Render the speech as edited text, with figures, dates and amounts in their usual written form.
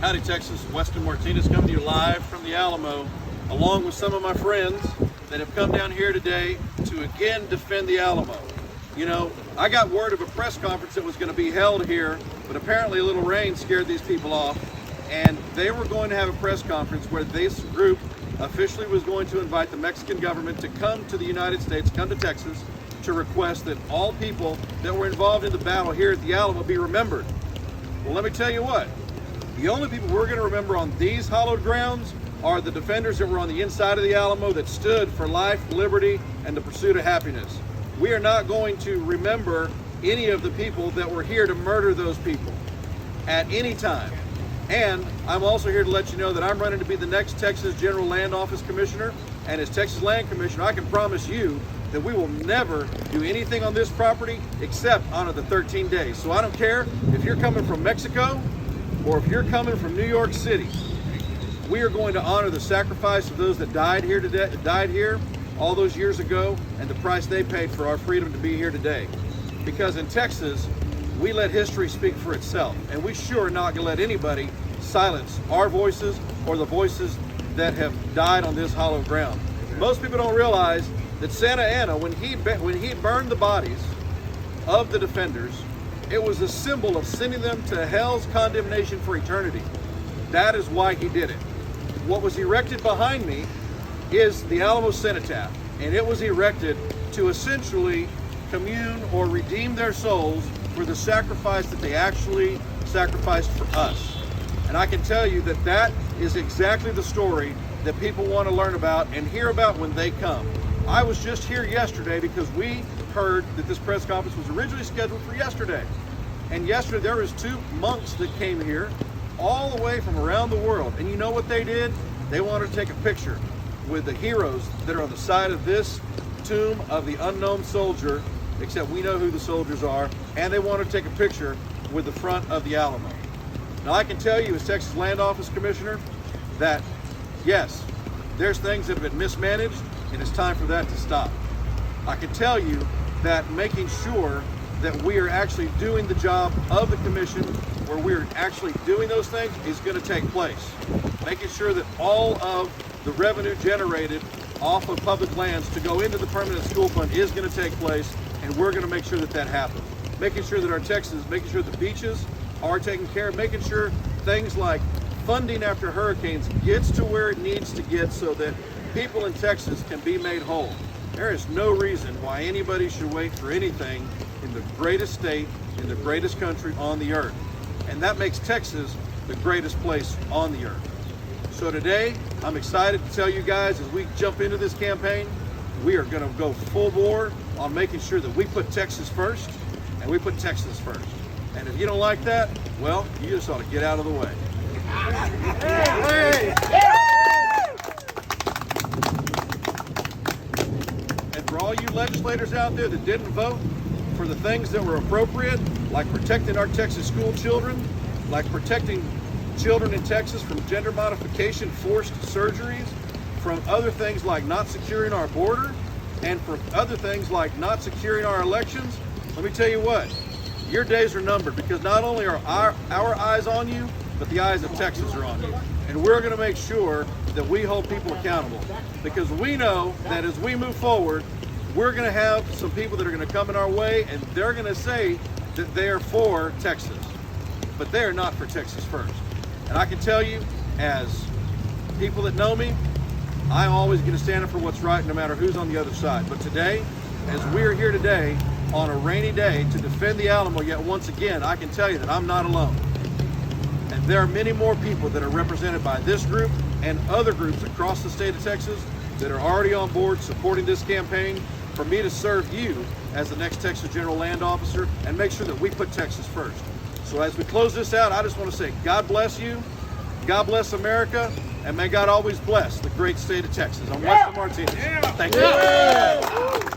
Howdy, Texas. Weston Martinez coming to you live from the Alamo, along with some of my friends that have come down here today to again defend the Alamo. You know, I got word of a press conference that was going to be held here, but apparently a little rain scared these people off, and they were going to have a press conference where this group officially was going to invite the Mexican government to come to the United States, come to Texas, to request that all people that were involved in the battle here at the Alamo be remembered. Well, let me tell you what. The only people we're going to remember on these hallowed grounds are the defenders that were on the inside of the Alamo that stood for life, liberty, and the pursuit of happiness. We are not going to remember any of the people that were here to murder those people at any time. And I'm also here to let you know that I'm running to be the next Texas General Land Office Commissioner, and as Texas Land Commissioner, I can promise you that we will never do anything on this property except honor the 13 days. So I don't care if you're coming from Mexico or if you're coming from New York City, we are going to honor the sacrifice of those that died here all those years ago, and the price they paid for our freedom to be here today. Because in Texas, we let history speak for itself, and we sure are not going to let anybody silence our voices or the voices that have died on this hallowed ground. Most people don't realize that Santa Anna, when he burned the bodies of the defenders, it was a symbol of sending them to hell's condemnation for eternity. That is why he did it. What was erected behind me is the Alamo Cenotaph, and it was erected to essentially commune or redeem their souls for the sacrifice that they actually sacrificed for us. And I can tell you that that is exactly the story that people want to learn about and hear about when they come. I was just here yesterday because we heard that this press conference was originally scheduled for yesterday. And yesterday there was 2 monks that came here all the way from around the world. And you know what they did? They wanted to take a picture with the heroes that are on the side of this tomb of the unknown soldier, except we know who the soldiers are, and they wanted to take a picture with the front of the Alamo. Now I can tell you as Texas Land Office Commissioner that yes, there's things that have been mismanaged, and it's time for that to stop. I can tell you that making sure that we are actually doing the job of the commission where we're actually doing those things is going to take place. Making sure that all of the revenue generated off of public lands to go into the permanent school fund is going to take place, and we're going to make sure that that happens. Making sure that our Texas, making sure the beaches are taken care of, making sure things like funding after hurricanes gets to where it needs to get so that people in Texas can be made whole. There is no reason why anybody should wait for anything in the greatest state, in the greatest country on the earth. And that makes Texas the greatest place on the earth. So today, I'm excited to tell you guys as we jump into this campaign, we are going to go full bore on making sure that we put Texas first, and we put Texas first. And if you don't like that, well, you just ought to get out of the way. And for all you legislators out there that didn't vote for the things that were appropriate, like protecting our Texas school children, like protecting children in Texas from gender modification, forced surgeries, from other things like not securing our border, and for other things like not securing our elections, let me tell you what, your days are numbered, because not only are our eyes on you, but the eyes of Texas are on you. And we're going to make sure that we hold people accountable, because we know that as we move forward, we're going to have some people that are going to come in our way, and they're going to say that they're for Texas, but they're not for Texas first. And I can tell you, as people that know me, I'm always going to stand up for what's right no matter who's on the other side. But today, as we're here today on a rainy day to defend the Alamo, yet once again, I can tell you that I'm not alone. And there are many more people that are represented by this group and other groups across the state of Texas that are already on board supporting this campaign for me to serve you as the next Texas General Land Officer and make sure that we put Texas first. So as we close this out, I just want to say God bless you, God bless America, and may God always bless the great state of Texas. I'm Weston Martinez. Thank you.